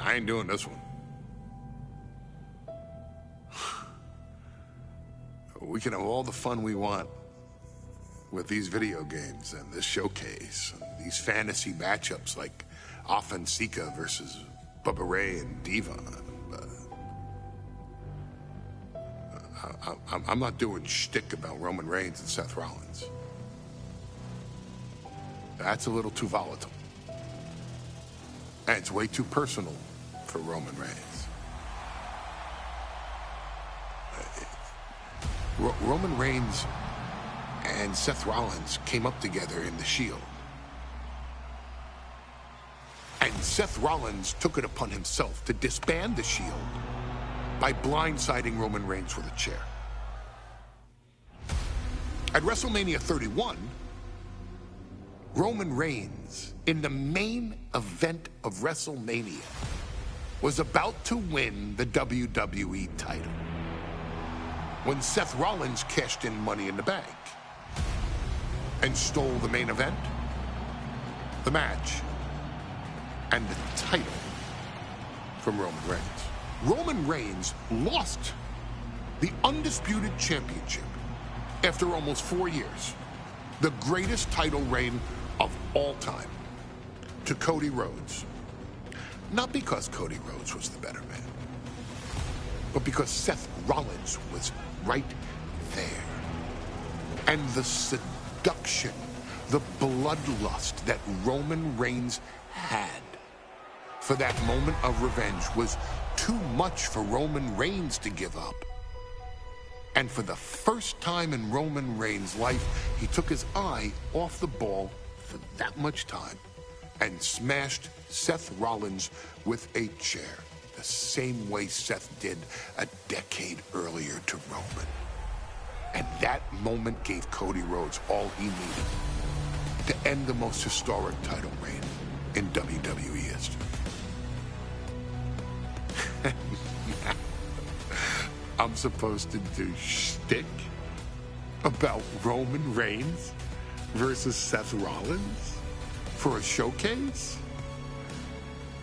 I ain't doing this one. We can have all the fun we want with these video games and this showcase and these fantasy matchups like Offensica versus Bubba Ray and Diva. I'm not doing shtick about Roman Reigns and Seth Rollins. That's a little too volatile. And it's way too personal for Roman Reigns. Roman Reigns and Seth Rollins came up together in the Shield. And Seth Rollins took it upon himself to disband the Shield by blindsiding Roman Reigns with a chair. At WrestleMania 31, Roman Reigns, in the main event of WrestleMania, was about to win the WWE title when Seth Rollins cashed in Money in the Bank and stole the main event, the match, and the title from Roman Reigns. Roman Reigns lost the undisputed championship after almost 4 years, the greatest title reign of all time, to Cody Rhodes. Not because Cody Rhodes was the better man, but because Seth Rollins was right there. And the seduction, the bloodlust that Roman Reigns had for that moment of revenge was too much for Roman Reigns to give up. And for the first time in Roman Reigns' life, he took his eye off the ball for that much time and smashed Seth Rollins with a chair, the same way Seth did a decade earlier to Roman. And that moment gave Cody Rhodes all he needed to end the most historic title reign in WWE history. I'm supposed to do shtick about Roman Reigns versus Seth Rollins for a showcase?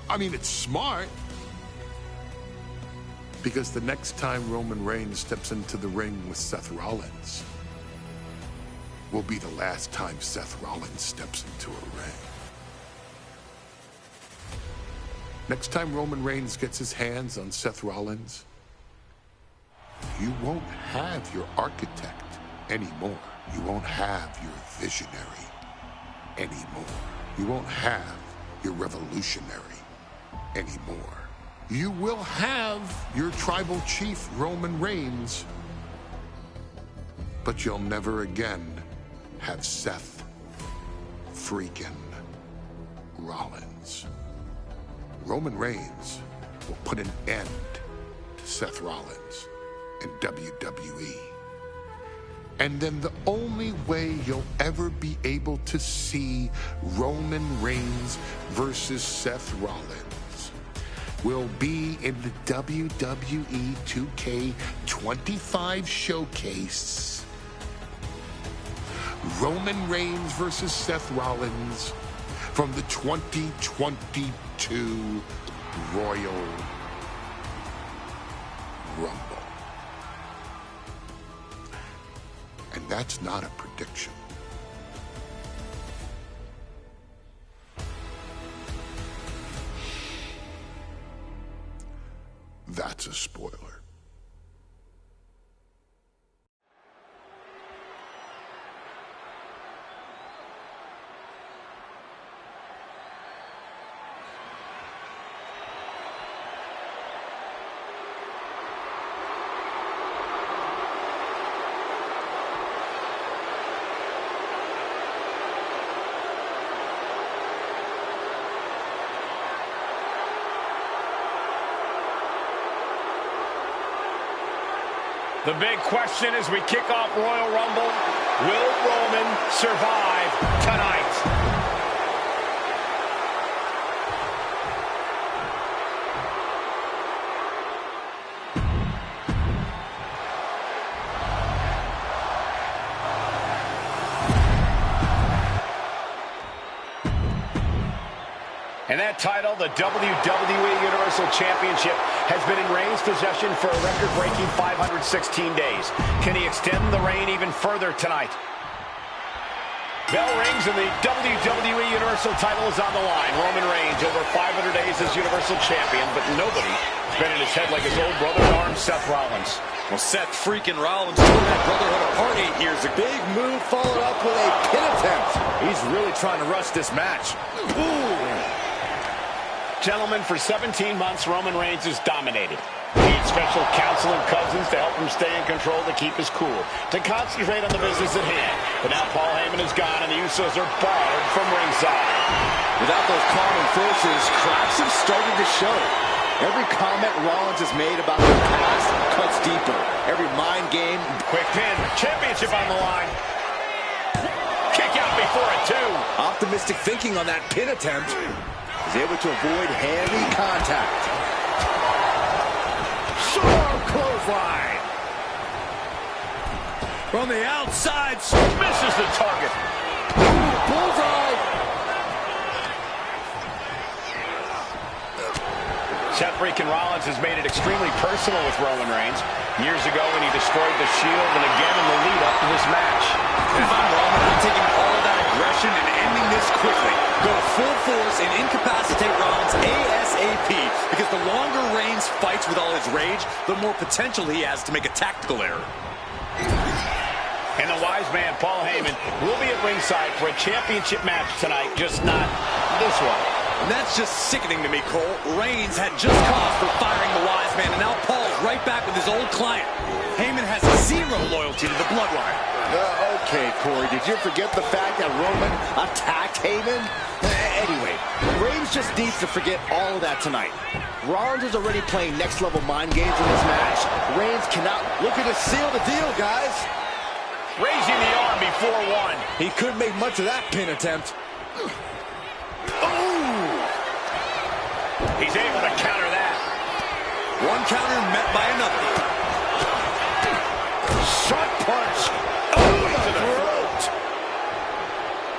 I mean, it's smart, because the next time Roman Reigns steps into the ring with Seth Rollins will be the last time Seth Rollins steps into a ring. Next time Roman Reigns gets his hands on Seth Rollins, you won't have your architect anymore. You won't have your visionary anymore. You won't have your revolutionary anymore. You will have your tribal chief, Roman Reigns, but you'll never again have Seth freaking Rollins. Roman Reigns will put an end to Seth Rollins in WWE. And then the only way you'll ever be able to see Roman Reigns versus Seth Rollins will be in the WWE 2K25 showcase. Roman Reigns versus Seth Rollins from the 2022 Royal Rumble. And that's not a prediction. That's a spoiler. The big question as we kick off Royal Rumble, will Roman survive tonight? And that title, the WWE Universal Championship, has been in Reigns' possession for a record-breaking 516 days. Can he extend the reign even further tonight? Bell rings and the WWE Universal title is on the line. Roman Reigns over 500 days as Universal Champion, but nobody has been in his head like his old brother-in-arms, Seth Rollins. Well, Seth freaking Rollins tore that brotherhood apart 8 years ago. Big move followed up with a pin attempt. He's really trying to rush this match. Ooh. Gentlemen, for 17 months, Roman Reigns has dominated. He needs special counsel and cousins to help him stay in control, to keep his cool, to concentrate on the business at hand. But now Paul Heyman is gone, and the Usos are barred from ringside. Without those calming forces, cracks have started to show. Every comment Rollins has made about the past cuts deeper. Every mind game. Quick pin, championship on the line. Kick out before it, too. Optimistic thinking on that pin attempt. Is able to avoid heavy contact. Sharp clothesline. From the outside, misses the target. Bullseye. Seth freaking Rollins has made it extremely personal with Roman Reigns. Years ago when he destroyed the Shield, and again in the lead up to this match. If I'm Roman, I'm taking all of that aggression and ending this quickly. Go full force and incapacitate Rollins ASAP, because the longer Reigns fights with all his rage, the more potential he has to make a tactical error. And the wise man, Paul Heyman, will be at ringside for a championship match tonight, just not this one. And that's just sickening to me, Cole. Reigns had just cause for firing the wise man, and now Paul's right back with his old client. Heyman has zero loyalty to the bloodline. Okay, Corey, did you forget the fact that Roman attacked Heyman? Anyway, Reigns just needs to forget all of that tonight. Rollins is already playing next-level mind games in this match. Reigns cannot look at to seal the deal, guys. Raising the arm before one. He couldn't make much of that pin attempt. He's able to counter that. One counter met by another. Shot punch. Oh, to the throat.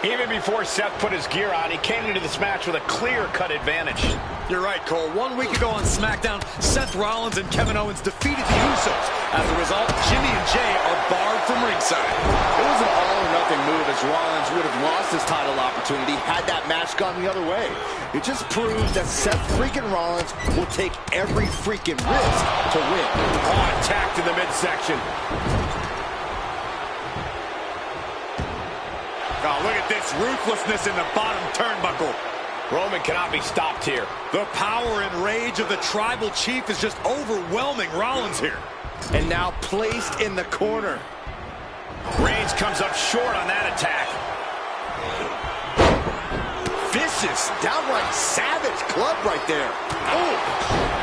Even before Seth put his gear on, he came into this match with a clear-cut advantage. You're right, Cole. 1 week ago on SmackDown, Seth Rollins and Kevin Owens defeated the Usos. As a result, Jimmy and Jay are barred from ringside. It was an all-or-nothing move, as Rollins would have lost his title opportunity had that match gone the other way. It just proves that Seth freaking Rollins will take every freaking risk to win. Oh, attacked in the midsection. Oh, look at this ruthlessness in the bottom turnbuckle. Roman cannot be stopped here. The power and rage of the tribal chief is just overwhelming Rollins here. And now placed in the corner. Reigns comes up short on that attack. Vicious, downright savage club right there. Oh,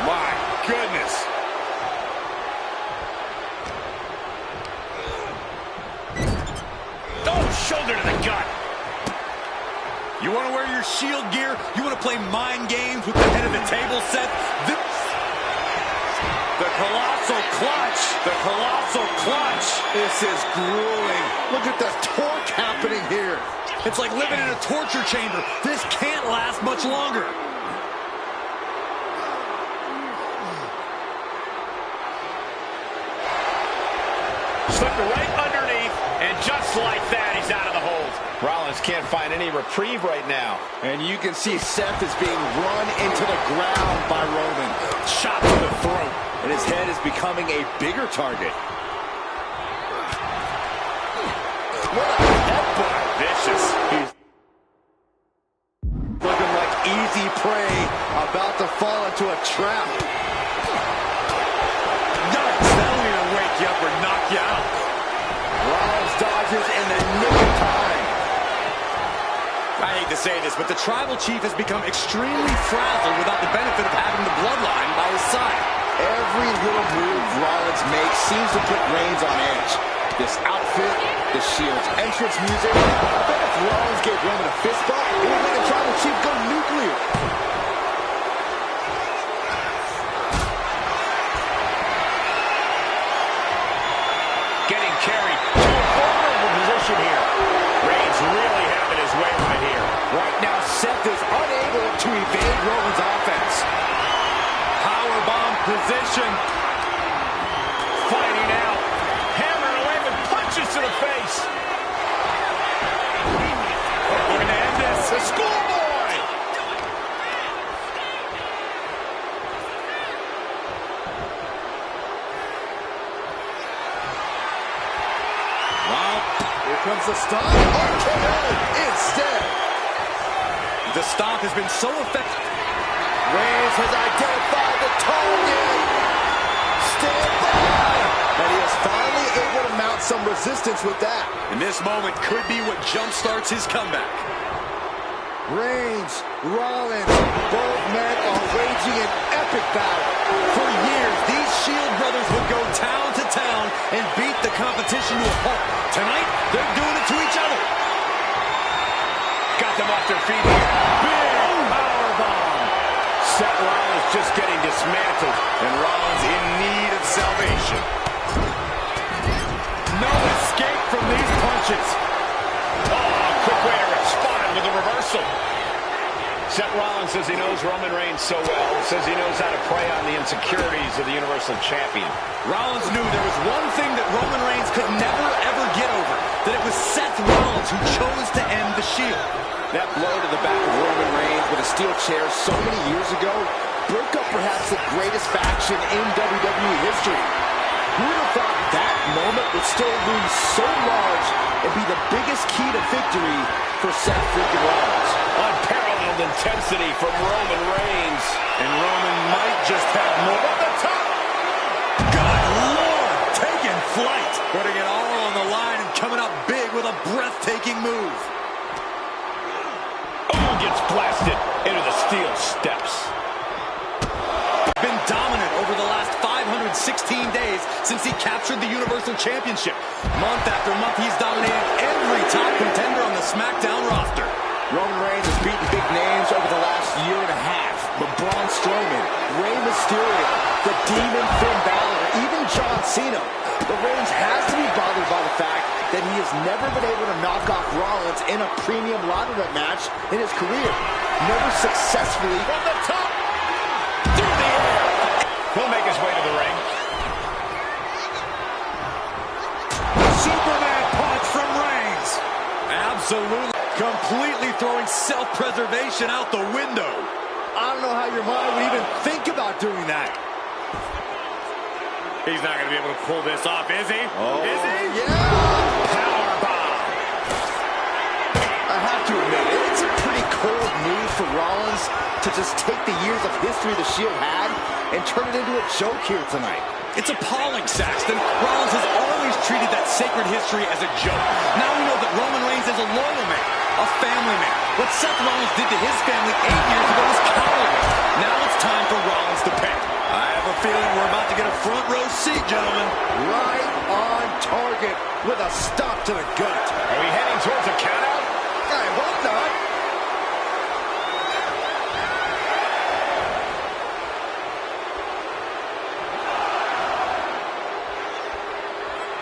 My goodness. Oh, shoulder to the gut. You want to wear your Shield gear? You want to play mind games with the head of the table, Seth? The colossal clutch. The colossal clutch. this is grueling. Look at the torque happening here. It's like living in a torture chamber. This can't last much longer. Slipped right underneath, and just like that, he's out of the hold. Rollins can't find any reprieve right now. And you can see Seth is being run into the ground by Roman. Shot to the throat. And his head is becoming a bigger target. What a headbutt. Vicious. He's looking like easy prey, about to fall into a trap. Yikes, that'll either wake you up or knock you out. Rollins dodges in the nick of time. I hate to say this, but the tribal chief has become extremely frazzled without the benefit of having the bloodline by his side. Every little move Rollins makes seems to put Reigns on edge. This outfit, the Shield's entrance music. I bet if Rollins gave Roman a fist bump, it would make the tribal chief go nuclear. Getting carried to a vulnerable position here. Reigns really having his way right here. Right now, Seth is unable to evade position. Fighting out. Hammering away with punches to the face. Looking to end this. The schoolboy. Wow. Here comes the stomp. RKO instead. The stomp has been so effective. Reigns has identified the target. Stand by. And he is finally able to mount some resistance with that. And this moment could be what jumpstarts his comeback. Reigns, Rollins, both men are waging an epic battle. For years, these Shield brothers would go town to town and beat the competition to a pulp. Tonight, they're doing it to each other. Got them off their feet here. Big powerbomb. Seth Rollins just getting dismantled. And Rollins in need of salvation. No escape from these punches. Oh, quick way to respond with a reversal. Seth Rollins says he knows Roman Reigns so well, says he knows how to prey on the insecurities of the Universal Champion. Rollins knew there was one thing that Roman Reigns could never, ever get over, that it was Seth Rollins who chose to end the Shield. That blow to the back of Roman Reigns with a steel chair so many years ago broke up perhaps the greatest faction in WWE history. Who would have thought that moment would still loom so large and be the biggest key to victory for Seth freaking Rollins? Unparalleled intensity from Roman Reigns. And Roman might just have more. At the top. Good Lord, taking flight. Putting it all on the line and coming up big with a breathtaking move. Oh, gets blasted into the steel steps. Been dominant over the last 516 days since he captured the Universal Championship. Month after month, he's dominated every top contender on the SmackDown roster. Roman Reigns has beaten big names over the last year and a half. But Braun Strowman, Rey Mysterio, the Demon Finn Balor, even John Cena. But Reigns has to be bothered by the fact that he has never been able to knock off Rollins in a premium ladder match in his career. Never successfully. From the top. Through the air. He'll make his way to the ring. Superman punch from Reigns. Absolutely. Completely throwing self-preservation out the window. I don't know how your mind would even think about doing that. He's not going to be able to pull this off, is he? Oh, is he? Yeah! Powerbomb. I have to admit, it's a pretty cold move for Rollins to just take the years of history the Shield had and turn it into a joke here tonight. It's appalling, Saxton. Rollins has always treated that sacred history as a joke. Now we know that Roman Reigns is a loyal man, a family man. What Seth Rollins did to his family 8 years ago was cowardly. Now it's time for Rollins to pay. I have a feeling we're about to get a front row seat, gentlemen. Right on target with a stop to the gut. Are we heading towards a countout? I hope not.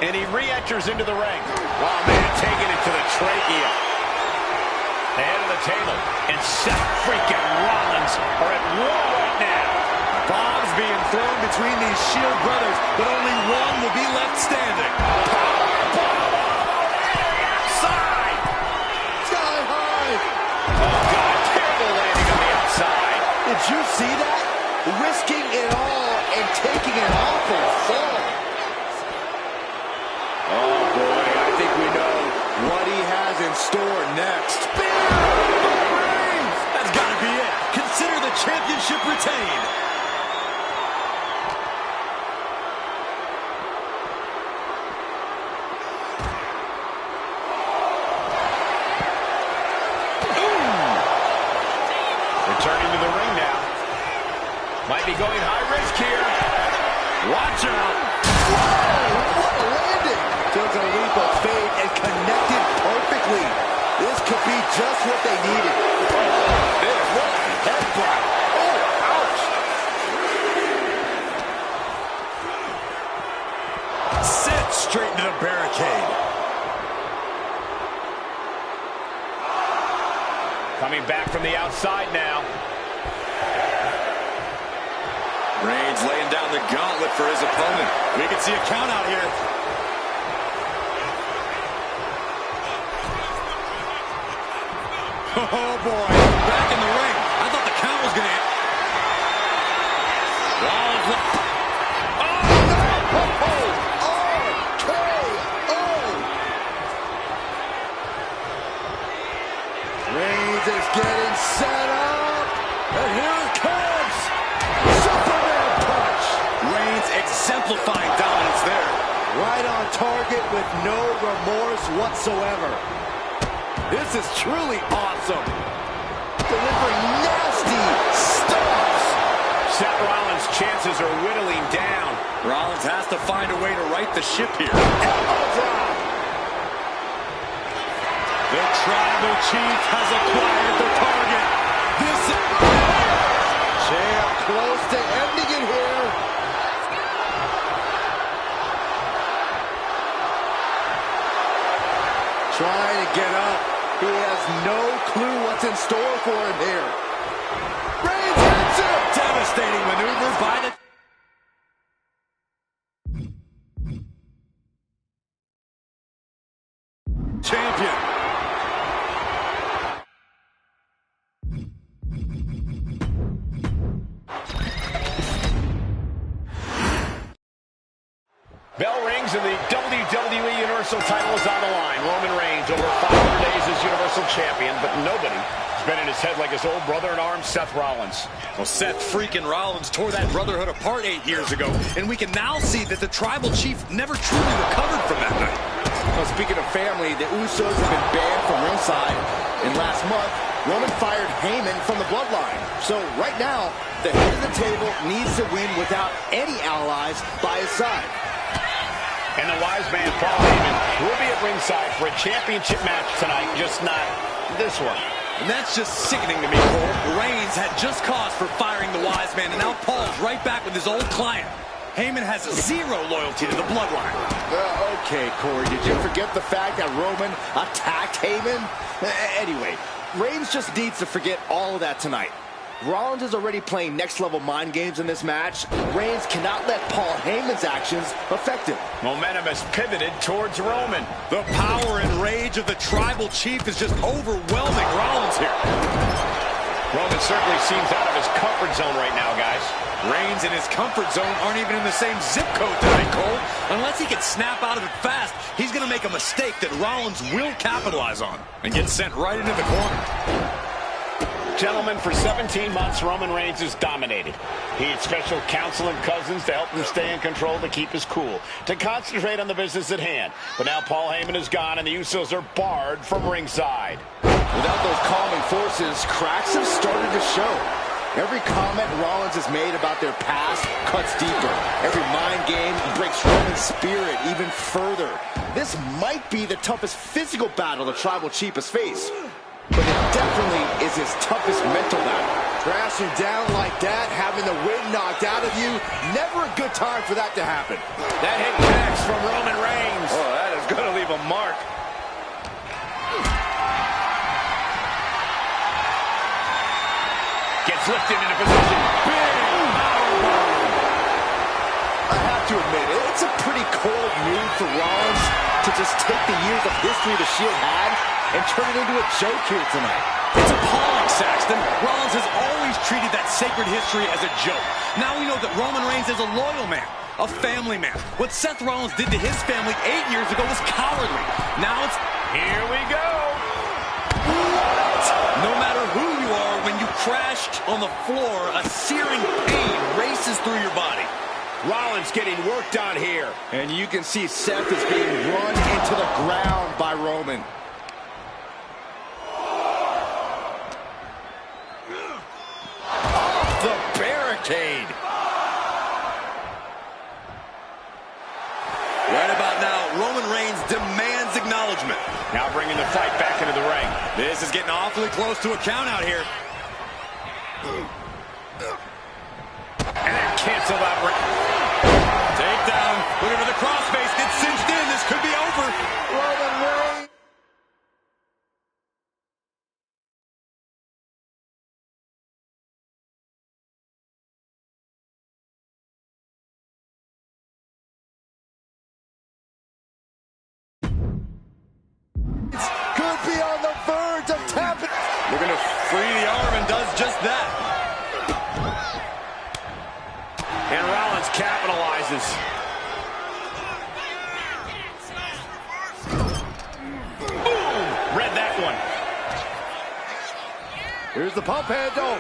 And he re-enters into the ring. Wow, man, taking it to the trachea. The head of the table. And Seth freaking Rollins are at war right now. Bombs being thrown between these Shield brothers, but only one will be left standing. Outside! Sky high! Oh, God, terrible landing on the outside. Did you see that? Risking it all and taking an awful fall. Oh, boy, I think we know what he has in store next. That's got to be it. Consider the championship retained. Returning to the ring now. Might be going high risk here. Watch out. Whoa, what a landing! Took a leap of faith and connected perfectly. This could be just what they needed. What a headbutt. Oh, ouch. Set straight into the barricade. Coming back from the outside now. Reigns laying down the gauntlet for his opponent. We can see a count out here. Oh, boy. Back in the ring. I thought the count was going to end. Rollins. Oh, no! RKO! Reigns is getting set up. And here it comes. Superman punch. Reigns exemplifying dominance there. Right on target with no remorse whatsoever. This is truly awesome. Delivering nasty stuff. Seth Rollins' chances are whittling down. Rollins has to find a way to right the ship here. Elbow drop. The Tribal Chief has acquired the target. This is... Champ close to ending it here. Trying to get up. He has no clue what's in store for him here. Reigns hits it! Devastating maneuver by the... champion. Bell rings and the WWE Universal title is on the line. Roman Reigns over 500 days as Universal Champion, but nobody has been in his head like his old brother-in-arms, Seth Rollins. Well, Seth freaking Rollins tore that brotherhood apart 8 years ago, and we can now see that the Tribal Chief never truly recovered from that night. Well, speaking of family, the Usos have been banned from ringside. And last month, Roman fired Heyman from the bloodline. So right now, the head of the table needs to win without any allies by his side. And the wise man, Paul Heyman, will be at ringside for a championship match tonight, just not this one. And that's just sickening to me, Cole. Reigns had just cause for firing the wise man, and now Paul's right back with his old client. Heyman has zero loyalty to the bloodline. Okay, Corey, did you forget the fact that Roman attacked Heyman? Anyway, Reigns just needs to forget all of that tonight. Rollins is already playing next-level mind games in this match. Reigns cannot let Paul Heyman's actions affect him. Momentum has pivoted towards Roman. The power and rage of the Tribal Chief is just overwhelming Rollins here. Roman certainly seems out of his comfort zone right now, guys. Reigns and his comfort zone aren't even in the same zip code tonight, Cole. Unless he can snap out of it fast, he's going to make a mistake that Rollins will capitalize on and get sent right into the corner. Gentlemen, for 17 months, Roman Reigns has dominated. He had special counsel and cousins to help him stay in control, to keep his cool, to concentrate on the business at hand. But now Paul Heyman is gone, and the Usos are barred from ringside. Without those calming forces, cracks have started to show. Every comment Rollins has made about their past cuts deeper. Every mind game breaks Roman's spirit even further. This might be the toughest physical battle the Tribal Chief has faced. But it definitely is his toughest mental battle. Crashing down like that, having the wind knocked out of you, never a good time for that to happen. That hit connects from Roman Reigns. Oh, that is going to leave a mark. Gets lifted into position. Big powerbomb. I have to admit, it's a pretty cold move for Rollins to just take the years of history the Shield had and turn it into a joke here tonight. It's appalling, Saxton. Rollins has always treated that sacred history as a joke. Now we know that Roman Reigns is a loyal man, a family man. What Seth Rollins did to his family 8 years ago was cowardly. Now it's... Here we go. What? No matter who you are, when you crashed on the floor, a searing pain races through your body. Rollins getting worked on here. And you can see Seth is being run into the ground by Roman. Off the barricade. Right about now, Roman Reigns demands acknowledgement. Now bringing the fight back into the ring. This is getting awfully close to a count out here. And then canceled out. Takedown. Looking for the crossface. Gets cinched in. This could be over. Roman Reigns. free the arm and does just that. And Rollins capitalizes. Boom! Read that one. Here's the pump handle.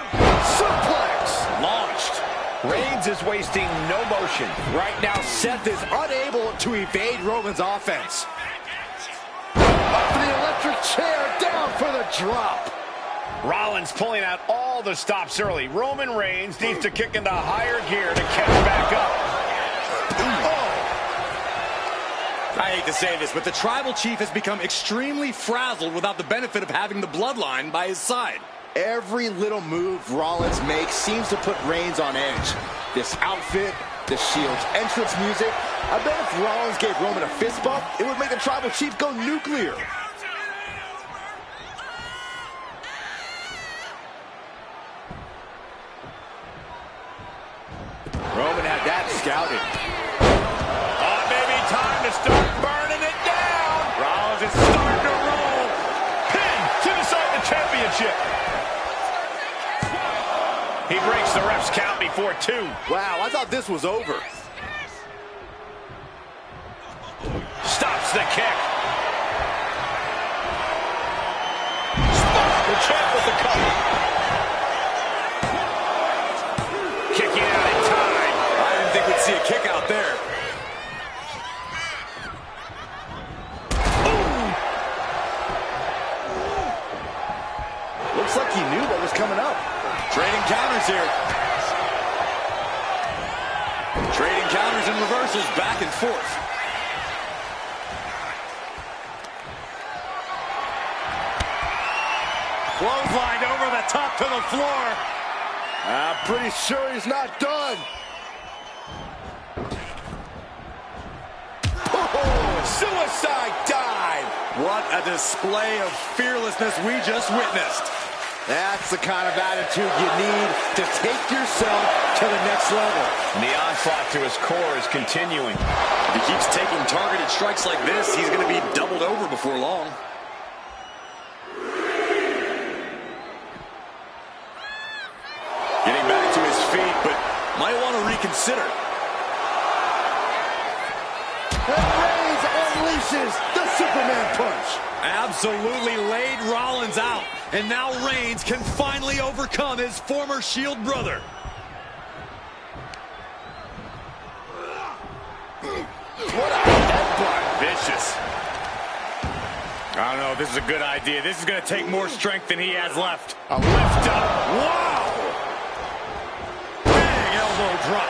Suplex. Launched. Reigns is wasting no motion. Right now, Seth is unable to evade Roman's offense. Up for the electric chair, down for the drop. Rollins pulling out all the stops early. Roman Reigns needs to kick into higher gear to catch back up. I hate to say this, but the Tribal Chief has become extremely frazzled without the benefit of having the Bloodline by his side. Every little move Rollins makes seems to put Reigns on edge. This outfit, the Shield's entrance music. I bet if Rollins gave Roman a fist bump, it would make the Tribal Chief go nuclear. Roman had that scouted. Oh, maybe time to start burning it down. Rollins is starting to roll. Pin to decide the championship. He breaks the ref's count before 2. Wow, I thought this was over. Stops the kick. Spots the champ with the cover. Kicking out in time. I didn't think we'd see a kick out there. Looks like he knew what was coming up. Trading counters here. Trading counters and reversals back and forth. Clothesline over the top to the floor. I'm pretty sure he's not done. Oh, suicide dive. What a display of fearlessness we just witnessed. That's the kind of attitude you need to take yourself to the next level. And the onslaught to his core is continuing. If he keeps taking targeted strikes like this, he's going to be doubled over before long. Getting back to his feet, but might want to reconsider. And Reigns unleashes the Superman punch. Absolutely laid Rollins out. And now Reigns can finally overcome his former Shield brother. What a headbutt. Vicious. I don't know if this is a good idea. This is going to take more strength than he has left. A lift up. Wow! Bang elbow drop.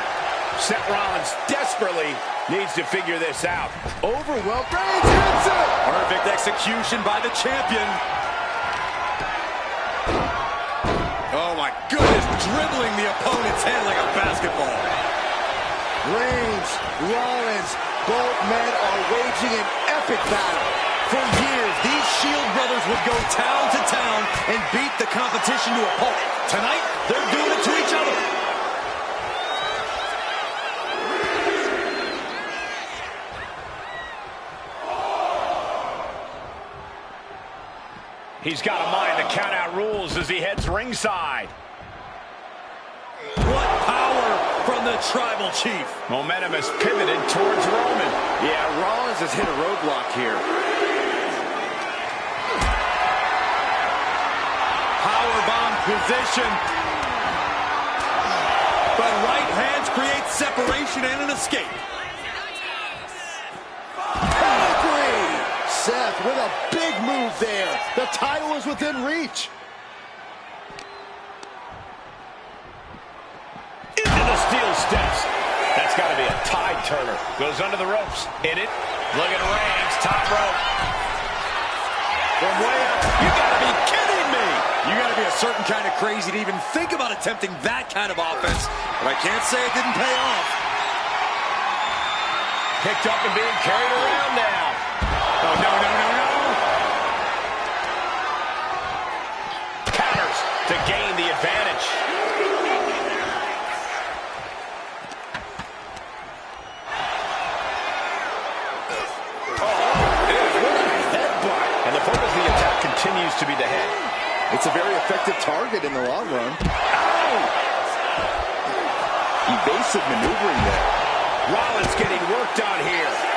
Seth Rollins desperately needs to figure this out. Overwhelmed. Reigns hits it. Perfect execution by the champion. Oh my goodness, dribbling the opponent's head like a basketball. Reigns, Rollins, both men are waging an epic battle. For years, these Shield brothers would go town to town and beat the competition to a pulp. Tonight, they're doing it to each other. He's got a mind to count out rules as he heads ringside. What power from the Tribal Chief. Momentum is pivoted towards Roman. Yeah, Rollins has hit a roadblock here. Powerbomb position. But right hands create separation and an escape. Seth with a big move there. The title is within reach. Into the steel steps. That's got to be a tide turner. Goes under the ropes. Hit it. Look at Reigns, top rope. From way up. You got to be kidding me. You got to be a certain kind of crazy to even think about attempting that kind of offense. But I can't say it didn't pay off. Picked up and being carried around now. Oh, no, no, no, no. Counters to gain the advantage. Oh, what a headbutt. And the focus of the attack continues to be the head. It's a very effective target in the long run. Evasive maneuvering there. Rollins getting worked on here.